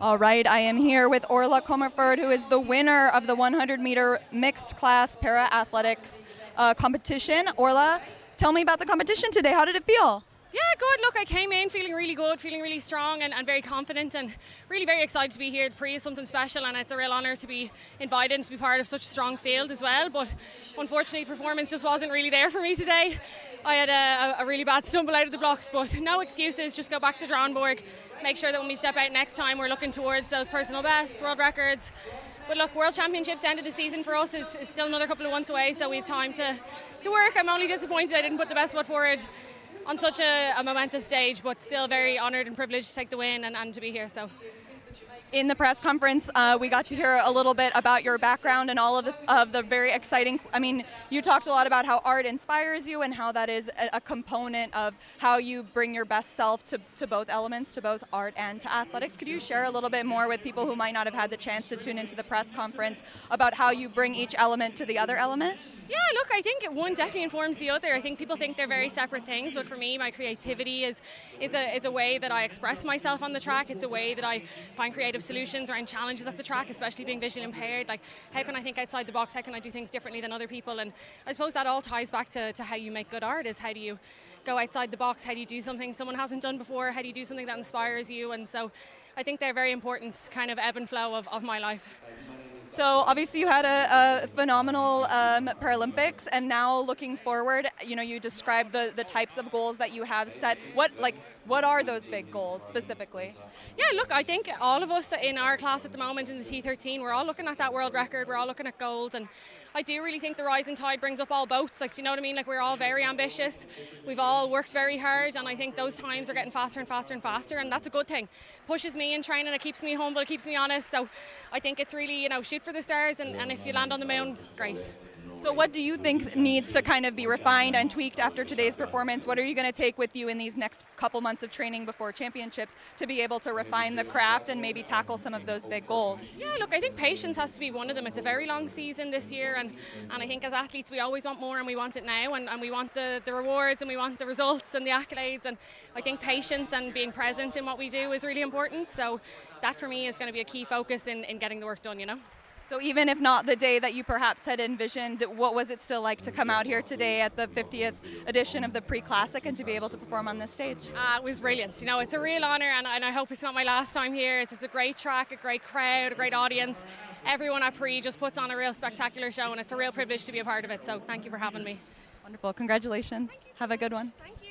All right, I am here with Orla Comerford, who is the winner of the 100-meter mixed class para-athletics competition. Orla, tell me about the competition today. How did it feel? Yeah, good. Look, I came in feeling really good, feeling really strong and very confident and really very excited to be here. The Pre is something special and it's a real honour to be invited and to be part of such a strong field as well. But unfortunately, performance just wasn't really there for me today. I had a really bad stumble out of the blocks, but no excuses. Just go back to the drawing board, make sure that when we step out next time, we're looking towards those personal bests, world records. But look, World Championships, end of the season for us is still another couple of months away, so we have time to work. I'm only disappointed I didn't put the best foot forward on such a momentous stage, but still very honoured and privileged to take the win and to be here. So, in the press conference, we got to hear a little bit about your background and all of the very exciting. I mean, you talked a lot about how art inspires you and how that is a component of how you bring your best self to both elements, to both art and to athletics. Could you share a little bit more with people who might not have had the chance to tune into the press conference about how you bring each element to the other element? Yeah, look, I think one definitely informs the other. I think people think they're very separate things, but for me, my creativity is a way that I express myself on the track. It's a way that I find creative solutions around challenges at the track, especially being visually impaired. Like, how can I think outside the box? How can I do things differently than other people? And I suppose that all ties back to how you make good art, is how do you go outside the box? How do you do something someone hasn't done before? How do you do something that inspires you? And so I think they're very important kind of ebb and flow of my life. So obviously you had a phenomenal Paralympics, and now looking forward, you described the types of goals that you have set. What are those big goals specifically? Yeah, look, I think all of us in our class at the moment in the T13, we're all looking at that world record, we're all looking at gold, and I do really think the rising tide brings up all boats. Like, do you know what I mean? Like, we're all very ambitious, we've all worked very hard, and I think those times are getting faster and faster and faster, and that's a good thing. Pushes me in training, it keeps me humble, it keeps me honest, so I think it's really, shoot for the stars, and if you land on the moon, great. So what do you think needs to kind of be refined and tweaked after today's performance? What are you going to take with you in these next couple months of training before championships to be able to refine the craft and maybe tackle some of those big goals? Yeah, look, I think patience has to be one of them. It's a very long season this year, and I think as athletes we always want more, and we want it now, and we want the rewards, and we want the results and the accolades, and I think patience and being present in what we do is really important. So that for me is going to be a key focus in getting the work done, So even if not the day that you perhaps had envisioned, what was it still like to come out here today at the 50th edition of the Pre-Classic and to be able to perform on this stage? It was brilliant. It's a real honour, and I hope it's not my last time here. It's a great track, a great crowd, a great audience. Everyone at Pre just puts on a real spectacular show, and it's a real privilege to be a part of it. So thank you for having me. Wonderful. Congratulations. Have a good one. Thank you.